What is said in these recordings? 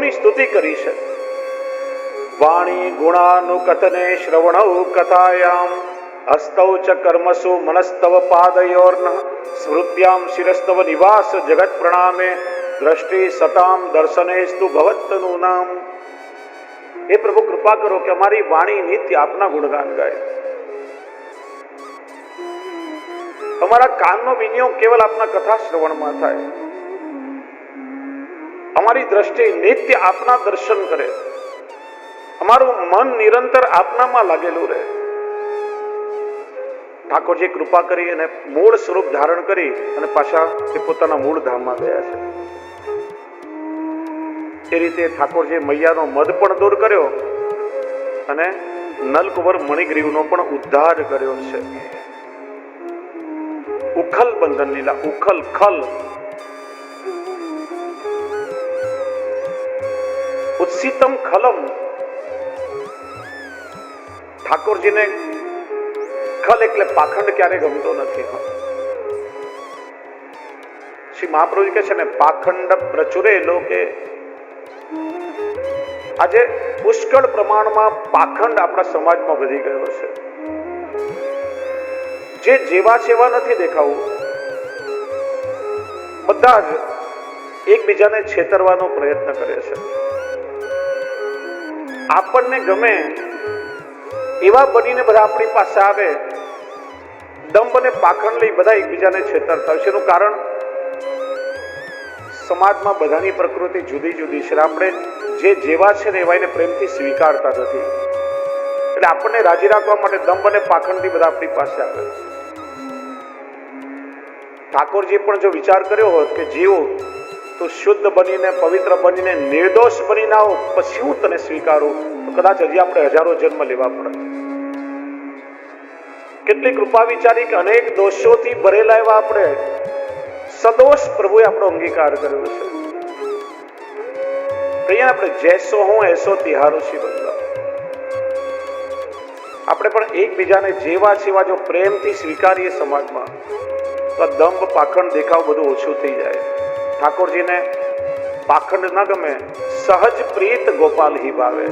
પ્રભુની સ્તુતિ કરી છે. વાણી ગુણાનુકથને શ્રવણૌ કથાયામ હસ્તૌ ચ કર્મસુ મનસ્તવ પાદયોર્ન સ્મૃત્યામ શિરસ્તવ નિવાસ જગત પ્રણામે દ્રષ્ટિ સતામ દર્શનેસ્તુ ભવત્તનું નામ. હે પ્રભુ, કૃપા કરો કે અમારી વાણી નિત્ય આપના ગુણગાન ગાય. અમારા કાનનો વિનિયોગ કેવલ આપના કથા શ્રવણમાં થાય. અમારી દ્રષ્ટિ નિત્ય આપના દર્શન કરે. અમારું મન નિરંતર આપનામાં લાગેલું રહે. ઠાકોરજી કૃપા કરી અને મૂળ સ્વરૂપ ધારણ કરી અને પાછા તે પોતાના મૂળ ધામમાં ગયા છે. એ રીતે ઠાકોરજી મૈયાનો મદ પણ દૂર કર્યો અને નલકુંવર મણિગ્રીવનો પણ ઉદ્ધાર કર્યો છે. ઉખલ બંધન લીલા, ઉખલ ખલ ઉત્સિતમ ખલમ. ઠાકોરજીને ખલ એટલે પાખંડ ક્યારે ગમતો નથી. શ્રી મહાપ્રભુ કહે છે ને, પાખંડ પ્રચુરે લોકે. આજે પુષ્કળ પ્રમાણમાં પાખંડ આપણા સમાજમાં વધી ગયો છે. જે જેવા સેવા નથી દેખાવું, બધા જ એકબીજાને છેતરવાનો પ્રયત્ન કરે છે. આપણને ગમે એવા બનીને બધા આપણી પાસે આવે, દંભ અને પાખંડ લઈ બધા એકબીજાને છેતરતા છે. એનું કારણ સમાજમાં બધાની પ્રકૃતિ જુદી જુદી છે. આપણે જે જેવા છે ને એવા એને પ્રેમથી સ્વીકારતા નથી. એટલે આપણને રાજી રાખવા માટે દંભ અને પાખંડથી બધા આપણી પાસે આવે. ઠાકોરજી પણ જો વિચાર કર્યો હોત કે જીવો તું શુદ્ધ બનીને, પવિત્ર બનીને, નિર્દોષ બનીને આવો, પછી હું તને સ્વીકારું, તો કદાચ હજી આપણે હજારો જન્મ લેવા પડે. કેટલી કૃપા વિચારી કે અનેક દોષોથી ભરેલા એવા આપણે સદોષ પ્રભુએ આપણો અંગીકાર કર્યો છે. અહીંયા આપણે જૈસો હું એસો તિહારો શી બંદા. આપણે પણ એકબીજાને જેવા સેવા જો પ્રેમથી સ્વીકારીએ સમાજમાં, તો દંભ પાખંડ દેખાવ બધું ઓછું થઈ જાય. ઠાકોરજીને પાખંડ ન ગમે, સહજ પ્રીત ગોપાલ હિ ભાવે.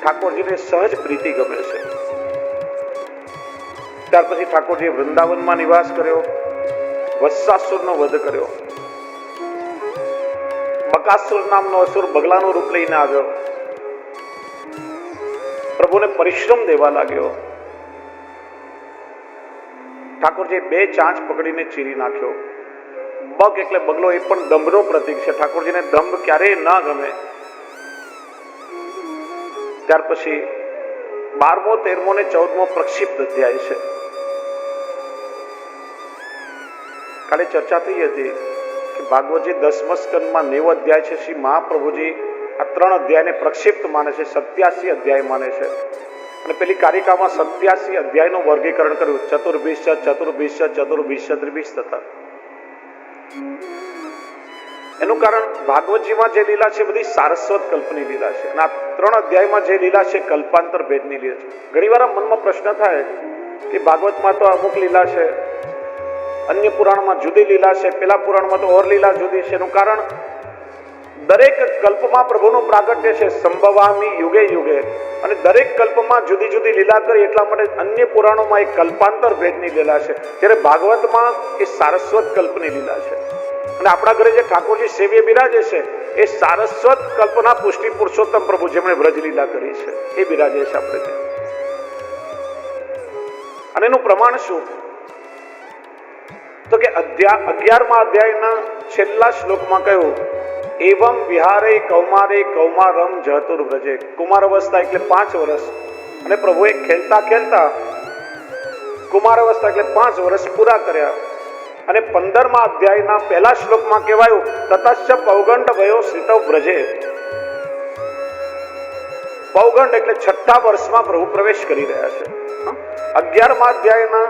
ઠાકોરજીને સહજ પ્રીતિ ગમે છે. ત્યાર પછી ઠાકોરજીએ વૃંદાવનમાં નિવાસ કર્યો, વત્સાસુરનો વધ કર્યો. બકાસુર નામનો અસુર બગલાનું રૂપ લઈને આવ્યો, પ્રભુને પરિશ્રમ દેવા લાગ્યો. ઠાકોરજી બે ચાંચ પકડીને ચીરી નાખ્યો. બગ એટલે બગલો, એ પણ દંભનો પ્રતીક છે. ઠાકોરજીને દંભ ક્યારેય ના ગમે. ત્યાર પછી 12મો, 13મો ને 14મો પ્રક્ષિપ્ત અધ્યાય છે. કાલે ચર્ચા થઈ હતી કે ભાગવતજી 10મા સ્કંદમાં 90 અધ્યાય છે. શ્રી મહાપ્રભુજી આ 3 અધ્યાયને પ્રક્ષિપ્ત માને છે, 87 અધ્યાય માને છે. અને પેલી કારિકામાં 87 અધ્યાયનું વર્ગીકરણ કર્યું, ચતુર્ભીષ, ચતુર્ભીષ, ચતુર્ભીષ, ત્રિભીષ તથા. એનું કારણ ભાગવતજીમાં જે લીલા છે બધી સારસ્વત કલ્પની લીલા છે, અને આ 3 અધ્યાયમાં જે લીલા છે કલ્પાંતર ભેદની લીલા છે. ઘણી વાર મનમાં પ્રશ્ન થાય કે ભાગવતમાં તો અમુક લીલા છે, અન્ય પુરાણમાં જુદી લીલા છે, પેલા પુરાણમાં તો ઓર લીલા જુદી છે. એનું કારણ દરેક કલ્પમાં પ્રભુનું પ્રાગટ્ય છે, સંભવામી યુગે યુગે, અને દરેક કલ્પમાં જુદી જુદી લીલા કરી. એટલા માટે અન્ય પુરાણોમાં એક કલ્પાંતર ભેદની લીલા છે, જ્યારે ભાગવતમાં એ સારસ્વત કલ્પની લીલા છે. અને આપણા ઘરે જે ઠાકોરજી સેવ્ય બિરાજે છે એ સારસ્વત કલ્પના પુષ્ટિ પુરુષોત્તમ પ્રભુ, જેમણે વ્રજ લીલા કરી છે, એ બિરાજે છે આપણે ત્યાં. અને એનું પ્રમાણ શું? તો કે 11મા અધ્યાયના છેલ્લા શ્લોકમાં કહ્યું, એવમ વિહારે કૌમારે કૌમારમ જતુર્વ્રજે. કુમાર અવસ્થા એટલે 5 વર્ષ, અને પ્રભુએ ખેલતા ખેલતા કુમાર અવસ્થા એટલે 5 વર્ષ પૂરા કર્યા. અને 15મા અધ્યાયના પહેલા શ્લોકમાં કહેવાયું, તતશ્ચ પૌગંડ વયો શ્રિતવ વ્રજે. પૌગંડ એટલે 6થા વર્ષમાં પ્રભુ પ્રવેશ કરી રહ્યા છે. 11મા અધ્યાયના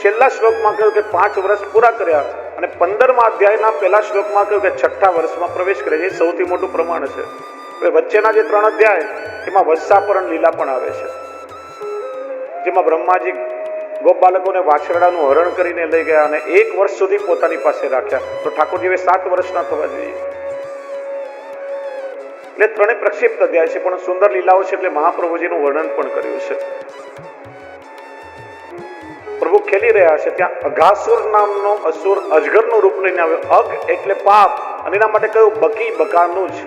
છેલ્લા શ્લોકમાં કહ્યું કે 5 વર્ષ પૂરા કર્યા, અને 15મા અધ્યાયના પહેલા શ્લોકમાં કહ્યું કે 6થા વર્ષમાં પ્રવેશ કરે છે. એ સૌથી મોટું પ્રમાણ છે. હવે વચ્ચેના જે 3 અધ્યાય એમાં વત્સાપરણ લીલા પણ આવે છે, જેમાં બ્રહ્માજી ગોપાલકોને વાછરડાનું હરણ કરીને લઈ ગયા અને 1 વર્ષ સુધી પોતાની પાસે રાખ્યા. તો ઠાકોરજી 7 વર્ષના થવા જોઈએ. એટલે ત્રણે પ્રક્ષિપ્ત અધ્યાય છે, પણ સુંદર લીલાઓ છે એટલે મહાપ્રભુજીનું વર્ણન પણ કર્યું છે. પ્રભુ ખેલી રહ્યા છે ત્યાં અઘાસુર નામનો અસુર અજગરનું રૂપ લઈને આવ્યો. અગ એટલે પાપ, અને એના માટે કહ્યું બકી બકાનું જ.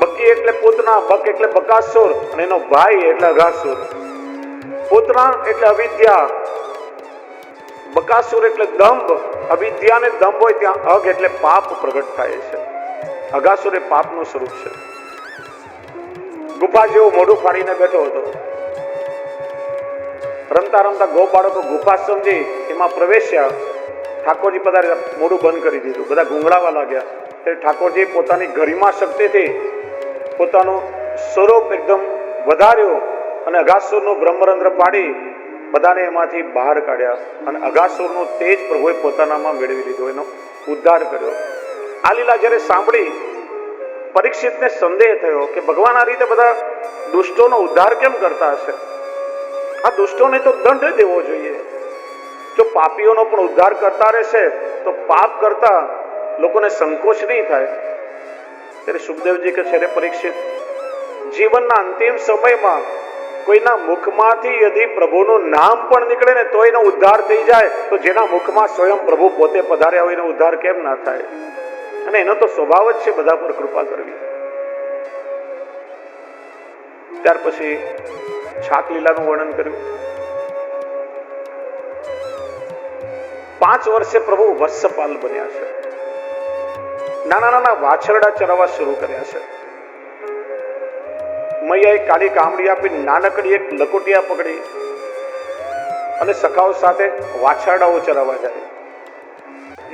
બકી એટલે પૂતના, બક એટલે બકાસુર, અને એનો ભાઈ એટલે અઘાસુર. પૂતના એટલે અવિદ્યા, બકાસુર એટલે દંભ. અવિદ્યા ને દંભ હોય ત્યાં અગ એટલે પાપ પ્રગટ થાય છે. અઘાસુર એ પાપનું સ્વરૂપ છે. ગુફા જેવું મોઢું ફાડીને બેઠો હતો. રમતા રમતા ગો બાળકો ગુફા સમજી એમાં પ્રવેશ્યા. ઠાકોરજી પધાર્યા, મોઢું બંધ કરી દીધું. બધા ગુંગળાવા લાગ્યા. ત્યારે ઠાકોરજી પોતાની ગરિમા શક્તિથી પોતાનું સ્વરૂપ એકદમ વધાર્યું અને અઘાસુરનું બ્રહ્મરંધ્ર પાડી બધાને એમાંથી બહાર કાઢ્યા. અને અઘાસુરનું તેજ પ્રભુએ પોતાનામાં મેળવી લીધું, એનો ઉદ્ધાર કર્યો. આ લીલા જ્યારે સાંભળી પરીક્ષિતને સંદેહ થયો કે ભગવાન આ રીતે બધા દુષ્ટોનો ઉદ્ધાર કેમ કરતા હશે? આ દુષ્ટોને તો દંડ દેવો જોઈએ. જો પાપીઓનો પણ ઉદ્ધાર કરતા રહેશે તો પાપ કરતા લોકોને સંકોચ નહીં થાય. ત્યારે સુખદેવજી કહે છે, પરીક્ષિત, જીવનના અંતિમ સમયમાં કોઈના મુખમાંથી યદિ પ્રભુનું નામ પણ નીકળે ને તો એનો ઉદ્ધાર થઈ જાય, તો જેના મુખમાં સ્વયં પ્રભુ પોતે પધાર્યા હોય એનો ઉદ્ધાર કેમ ના થાય? અને એનો તો સ્વભાવ જ છે બધા પર કૃપા કરવી. ત્યાર પછી છાક લીલાનું વર્ણન કર્યું. 5 વર્ષે પ્રભુ વત્સપાલ બન્યા છે. નાના નાના વાછરડા ચરાવવા શરૂ કર્યા છે. મૈયાએ કાળી કામડી આપી નાનકડી એક લકોટિયા પકડી અને સખાઓ સાથે વાછરડાઓ ચરાવવા જાય.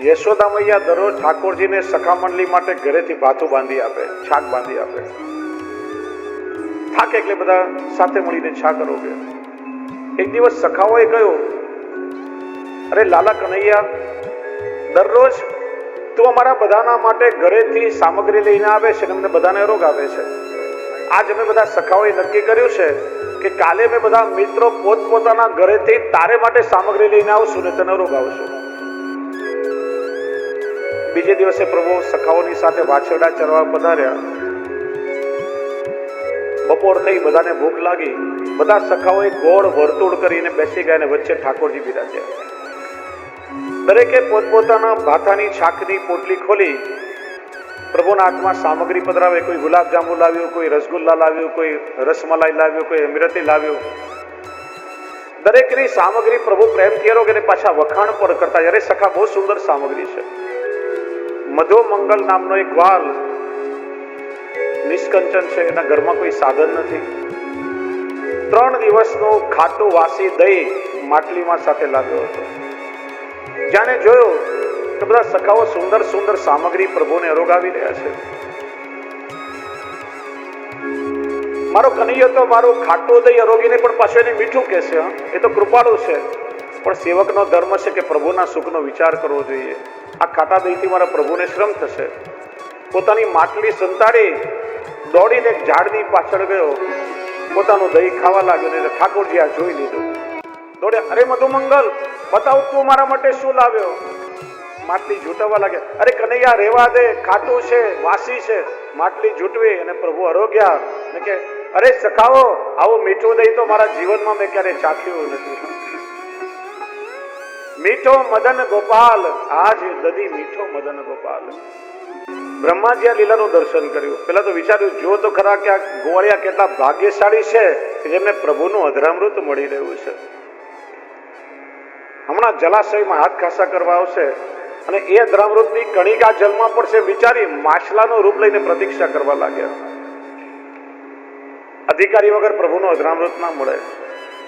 યશોદા મૈયા દરરોજ ઠાકોરજીને સખા મંડળી માટે ઘરેથી ભાથું બાંધી આપે, છાક બાંધી આપે. થાકે એટલે બધા સાથે મળીને છા કરો કે. એક દિવસ સખાઓએ કહ્યું, અરે લાલા કનૈયા, દરરોજ તું અમારા બધાના માટે ઘરેથી સામગ્રી લઈને આવે છે ને અમને બધાને રોગ આવે છે. આજ અમે બધા સખાઓએ નક્કી કર્યું છે કે કાલે અમે બધા મિત્રો પોતપોતાના ઘરેથી તારે માટે સામગ્રી લઈને આવશું ને તને રોગ આવશું. બીજે દિવસે પ્રભુ સખાઓની સાથે વાછરડા ચરવા પધાર્યા. બપોર થઈ, બધાને ભૂખ લાગી. બધા સખાઓએ ગોળ વર્તુળ કરીને બેસી ગયા અને વચ્ચે ઠાકોરજી બિરાજ્યા. દરેકે પોતપોતાના ભાથાની છાકની પોટલી ખોલી પ્રભુના હાથમાં સામગ્રી પધરાવે. કોઈ ગુલાબજાંબુ લાવ્યું, કોઈ રસગુલ્લા લાવ્યું, કોઈ રસમલાઈ લાવ્યું, કોઈ અમૃતિ લાવ્યું. દરેકની સામગ્રી પ્રભુ પ્રેમથી આરોગ્ય અને પાછા વખાણ પણ કરતા. અરે સખા, બહુ સુંદર સામગ્રી છે. મધો મંગલ નામનો એક વાલ નિષ્કંચન છે, એના ઘરમાં કોઈ સાધન નથી. 3 દિવસનું ખાટું વાસી દહીં માટલીમાં સાથે લાવ્યો હતો. જાણે જોયું તો બધા સખાઓ સુંદર સુંદર સામગ્રી પ્રભુને અરોગાવી રહ્યા છે. મારો કનૈયો તો મારું ખાટું દહીં અરોગીને પણ પાછું એને મીઠું કહેશે. એ તો કૃપાળુ છે, પણ સેવકનો ધર્મ છે કે પ્રભુના સુખનો વિચાર કરવો જોઈએ. આ ખાટા દહીંથી મારા પ્રભુને શ્રમ થશે. પોતાની માટલી સંતાડી દોડીને એક ઝાડની પાછળ ગયો. પોતાનું દહીં ખાવા લાગ્યો ને ઠાકોરજી આ જોઈ લીધું. દોડ્યા, અરે મધુમંગલ, બતાવ તું મારા માટે શું લાવ્યો? માટલી ઝૂંટવવા લાગ્યા. અરે કનૈયા, રેવા દે, ખાટું છે, વાસી છે. માટલી ઝૂંટવી અને પ્રભુ અરોગ્યા ને કે, અરે સખાઓ, આવું મીઠું દહીં તો મારા જીવનમાં મેં ક્યારે ચાખ્યું નથી. મીઠો મદન ગોપાલ, આજ દધી મીઠો મદન ગોપાલ. બ્રહ્માજી આ લીલાનું દર્શન કર્યું. પેલા તો વિચાર્યું, જો તો ખરા કે આ ગોવાળિયા કેટલા ભાગ્યશાળી છે કે જેમને પ્રભુનું અધરામૃત મળી રહ્યું છે. હમણાં જલાશયમાં હાથ ખાસા કરવા આવશે અને એ અધરામૃતની કણિકા જલમાં પડશે. વિચારી માછલાનું રૂપ લઈને પ્રતીક્ષા કરવા લાગ્યા. અધિકારી વગર પ્રભુનું અધરામૃત ના મળે.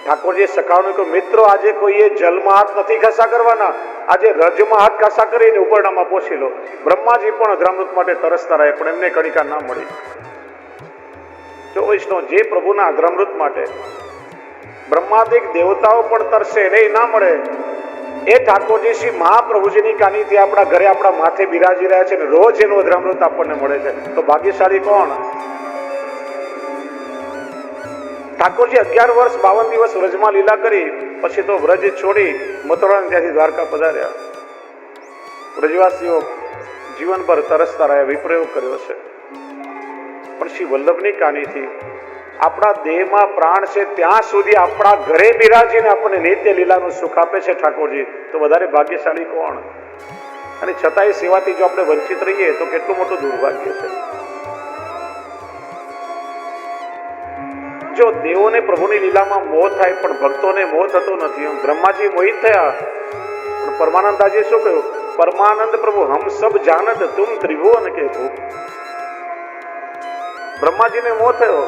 ઠાકોરજી સખાઓને કહ્યું, મિત્રો, આજે કોઈએ જલમાં હાથ નથી ખાસા કરવાના, આજે રજમાં હાથ ખાસા કરીને ઉપરણામાં પહોંચી લો. બ્રહ્માજી પણ અધરામૃત માટે તરસતા રહે, પણ એમને કણિકા ના મળી. જો વૈષ્ણવ, જે પ્રભુના અધરામૃત માટે બ્રહ્માદિક દેવતાઓ પણ તરસે ને ના મળે, એ ઠાકોરજી શ્રી મહાપ્રભુજીની કાનીથી આપણા ઘરે આપણા માથે બિરાજી રહ્યા છે ને રોજ એનું અધરામૃત આપણને મળે છે. તો ભાગ્યશાળી કોણ? ઠાકોરજી 11 વર્ષ 52 દિવસ વ્રજમાં લીલા કરી, પછી તો વ્રજ છોડી મથુરા ત્યાંથી દ્વારકા પધાર્યા. વ્રજવાસીઓ જીવનભર તરસતા રહ્યા, વિપ્રયોગ કર્યો છે. પણ શ્રી વલ્લભની કાનીથી આપણા દેહમાં પ્રાણ છે ત્યાં સુધી આપણા ઘરે બિરાજીને આપણને નિત્ય લીલાનું સુખ આપે છે ઠાકોરજી, તો વધારે ભાગ્યશાળી કોણ? અને છતાંય સેવાથી જો આપણે વંચિત રહીએ તો કેટલું મોટું દુર્ભાગ્ય છે. જો દેવોને પ્રભુની લીલામાં મોહ થાય પણ ભક્તોને મોહ થતો નથી. બ્રહ્માજી મોહિત થયા પણ પરમાનંદાજીએ શું કહ્યું? પરમાનંદ પ્રભુ હમ સબ જાનત તુમ ત્રિભુવન કે ભૂપ. બ્રહ્માજીને મોહ થયો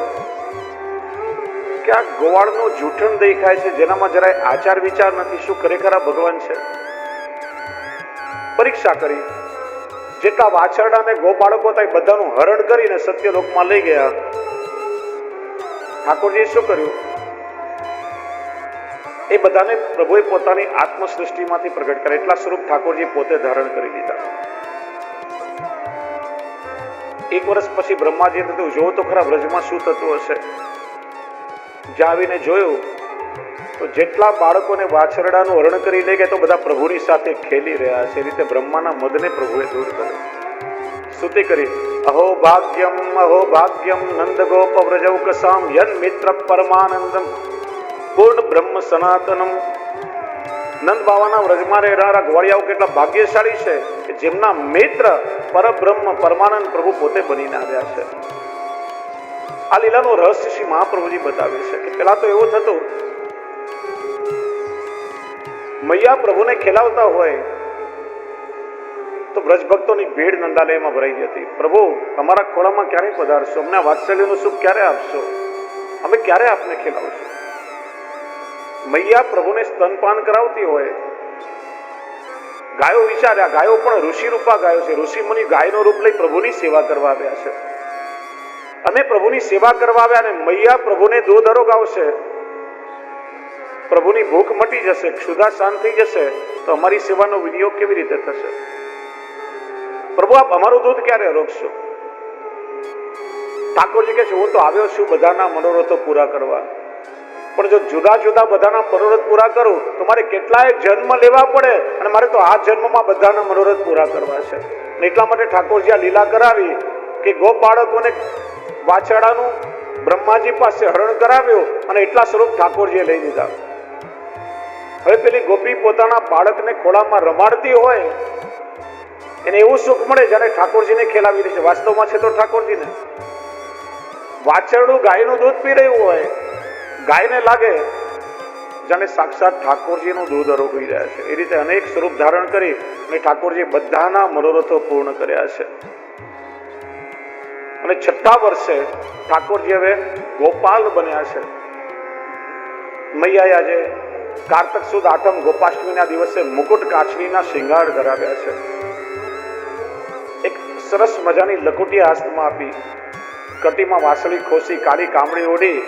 કે આ ગોવાળનું જૂઠણ દેખાય છે જેનામાં જરાય આચાર વિચાર નથી, શું ખરેખર આ ભગવાન છે? પરીક્ષા કરી, જેટલા વાછરડા અને ગોપાળકો હતા એ બધાનું હરણ કરીને સત્યલોકમાં લઈ ગયા. ઠાકોરજીએ શું કર્યું? એ બધાને પ્રભુએ પોતાની આત્મસૃષ્ટિમાંથી પ્રગટ કર્યા. એટલા સ્વરૂપ ઠાકોરજી પોતે ધારણ કરી લીધા. એક વર્ષ પછી બ્રહ્માજીએ કીધું, જોવો તો ખરા વ્રજમાં શું થતું હશે. જ્યાં આવીને જોયું તો જેટલા બાળકોને વાછરડાનું હરણ કરી લઈ ગયા તો બધા પ્રભુની સાથે ખેલી રહ્યા છે. એ રીતે બ્રહ્માના મદને પ્રભુએ દૂર કર્યો. સ્તુતિ કરી, અહો ભાગ્યમ નંદ ગોપ વ્રજૌ કસામ યન મિત્ર પરમાનંદમ પૂર્ણ બ્રહ્મ સનાતનમ. નંદ બાવાના વ્રજમાં રહેનારા ગોવાળિયાઓ કેટલા ભાગ્યશાળી છે કે જેમના મિત્ર પરબ્રહ્મ પરમાનંદ પ્રભુ પોતે બનીને આવ્યા છે. આ લીલાનું રહસ્ય શ્રી મહાપ્રભુજી બતાવે છે કે પેલા તો એવું થતું, મૈયા પ્રભુને ખેલાવતા હોય તો બ્રજ ભક્તોની ભીડ નંદાલયમાં ભરાઈ જતી. પ્રભુ અમારા ખોળામાં ક્યારે પધારશો? અમને વાત્સલ્યનું સુખ ક્યારે આપશો? અમે ક્યારે આપને ખેલાવશું? મૈયા પ્રભુને સ્તનપાન કરાવતી હોય. ગાયો વિચાર્યા, ગાયો પણ ઋષિ રૂપા ગાયો છે. ઋષિ મુનિ ગાયનો રૂપ લઈ પ્રભુની સેવા કરવા આવ્યા છે. અમે પ્રભુની સેવા કરવા આવ્યા અને મૈયા પ્રભુને દૂધ આરોગાવશે, પ્રભુની ભૂખ મટી જશે, ક્ષુધા શાંત થઈ જશે, તો અમારી સેવાનો વિનિયોગ કેવી રીતે થશે? પ્રભુ આપ અમારું દૂધ ક્યારે રોકશો? ઠાકોરજી કહે છે, હું તો આવ્યો છું બધાના મનોરથો પૂરા કરવા, પણ જો જુદા જુદા બધાના મનોરથ પૂરા કરું તો મારે કેટલાય જન્મ લેવા પડે અને મારે તો આ જન્મમાં બધાના મનોરથ પૂરા કરવા છે. એટલા માટે ઠાકોરજી આ લીલા કરાવી કે ગોપાળકોને વાછરડાનું બ્રહ્માજી પાસે હરણ કરાવ્યું અને એટલા સ્વરૂપ ઠાકોરજીએ લઈ લીધા. હવે પેલી ગોપી પોતાના બાળકને ખોળામાં રમાડતી હોય એને એવું સુખ મળે જ્યારે ઠાકોરજીને ખેલાવી દે છે. વાસ્તવમાં છે તો ઠાકોરજીને. વાછરડું ગાયનું દૂધ પી રહ્યું હોય, ગાયને લાગે જાણે સાક્ષાત ઠાકોરજીનું દૂધ આરોગી રહ્યા છે. એ રીતે અનેક સ્વરૂપ ધારણ કરી અને ઠાકોરજી બધાના મનોરથો પૂર્ણ કર્યા છે. અને 6થા વર્ષે ઠાકોરજી હવે ગોપાલ બન્યા છે. મૈયાએ આજે કારતક સુદ આઠમ ગોપાષ્ટમીના દિવસે મુકુટ કાચરીના શિંગાર ધરાવ્યા છે. એક સરસ મજાની લકુટી હાથમાં આપી, કટીમાં વાસળી ખોસી, કાળી કામળી ઓઢી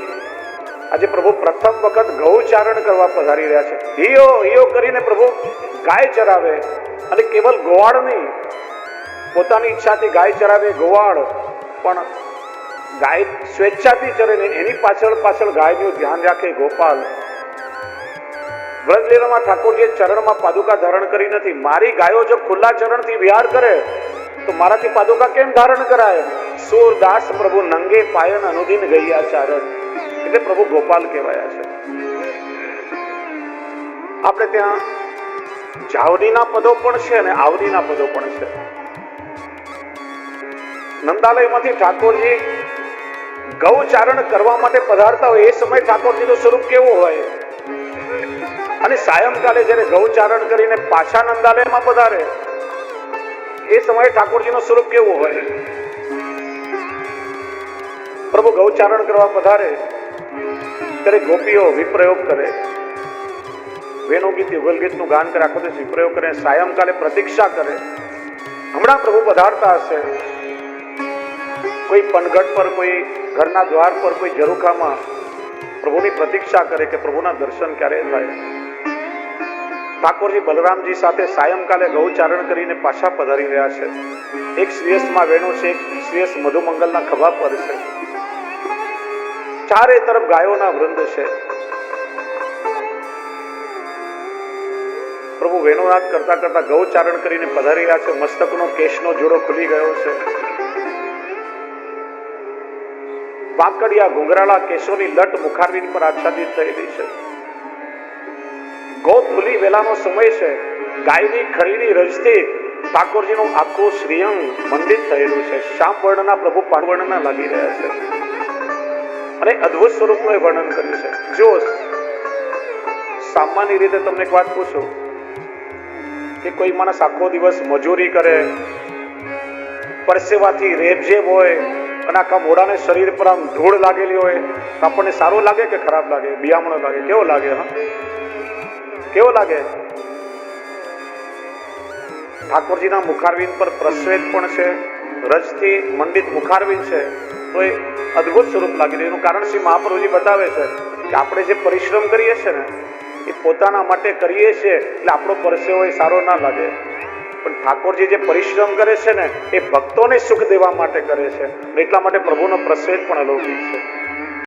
આજે પ્રભુ પ્રથમ વખત ગૌચારણ કરવા પધારી રહ્યા છે. હિયો હિયો કરીને પ્રભુ ગાય ચરાવે અને કેવલ ગોવાળ નહીં, પોતાની ઈચ્છાથી ગાય ચરાવે ગોવાળ, પણ ગાય સ્વેચ્છાથી ચરે ને એની પાછળ ગાયનું ધ્યાન રાખે ગોપાલ. વ્રજલીલામાં ઠાકોરજીએ ચરણમાં પાદુકા ધારણ કરી નથી. મારી ગાયો જો ખુલ્લા ચરણથી વિહાર કરે તો મારાથી પાદુકા કેમ ધારણ કરાય? સૂરદાસ પ્રભુ નંગે પાયન અનુદિન ગૈયા ચારણ, એટલે પ્રભુ ગોપાલ કહેવાયા છે. આપણે ત્યાં જાવડીના પદો પણ છે અને આવડીના પદો પણ છે. નંદાલયમાંથી ઠાકોરજી ગૌચારણ કરવા માટે પધારતા હોય એ સમય ઠાકોરજીનું સ્વરૂપ કેવું હોય, અને સાયંકાલે જ્યારે ગૌચારણ કરીને પાછા નંદાલયમાં પધારે એ સમયે ઠાકોરજીનું સ્વરૂપ કેવું હોય? પ્રભુ ગૌચારણ કરવા પધારે ત્યારે ગોપીઓ વિપ્રયોગ કરે, વેણુગીત યુગલગીતનું ગાન કરે, આખો દિવસ વિપ્રયોગ કરે, સાયંકાલે પ્રતીક્ષા કરે. હમણાં પ્રભુ પધારતા હશે, કોઈ પનઘટ પર, કોઈ ઘરના દ્વાર પર, કોઈ ઝરૂખામાં પ્રભુની પ્રતીક્ષા કરે કે પ્રભુના દર્શન ક્યારે થાય. ઠાકોરજી બલરામજી સાથે સાયંકાલે ગૌચારણ કરીને પાછા પધારી રહ્યા છે. એક શ્રેયસમાં વેણુ છે, એક શ્રેયસ મધુમંગલના ખભા પર છે. ચારે તરફ ગાયોના વૃંદ છે. પ્રભુ વેણુનાદ કરતા કરતા ગૌચારણ કરીને પધારી રહ્યા છે. મસ્તકનો કેશનો જોડો ખુલી ગયો છે. વાકડિયા ઘુંઘરાળા કેશોની લટ મુખારવિંદ પર આચ્છાદિત થયેલી છે. ગોધુલી વેલાનો સમય છે. ગાયની ખરીની રજથી ઠાકોરજીનું આખું શ્રીઅંગ મંડિત થયેલું છે. શ્યામ વર્ણના પ્રભુ પાણવર્ણના લાગી રહ્યા છે અને અદ્ભુત સ્વરૂપનું એ વર્ણન કર્યું છે. જો સામાન્ય રીતે તમને એક વાત પૂછું કે કોઈ માણસ આખો દિવસ મજૂરી કરે, પરસેવાથી રેબઝેબ હોય અને આખા મોઢાને શરીર પર આમ ધૂળ લાગેલી હોય તો આપણને સારું લાગે કે ખરાબ લાગે? બિયામણો લાગે? કેવો લાગે? હા, કેવો લાગે? ઠાકોરજીના મુખારવિંદ પર પ્રશ્વેત પણ છે, રજથી મંડિત મુખારવિંદ છે, તો એ અદ્ભુત સ્વરૂપ લાગી રહ્યું. એનું કારણ શ્રી મહાપ્રભુજી બતાવે છે કે આપણે જે પરિશ્રમ કરીએ છીએ ને એ પોતાના માટે કરીએ છીએ એટલે આપણો પરસેવો એ સારો ના લાગે, પણ ઠાકોરજી જે પરિશ્રમ કરે છે ને એ ભક્તોને સુખ દેવા માટે કરે છે, એટલા માટે પ્રભુનો પ્રશ્વેત પણ અલૌકિક છે.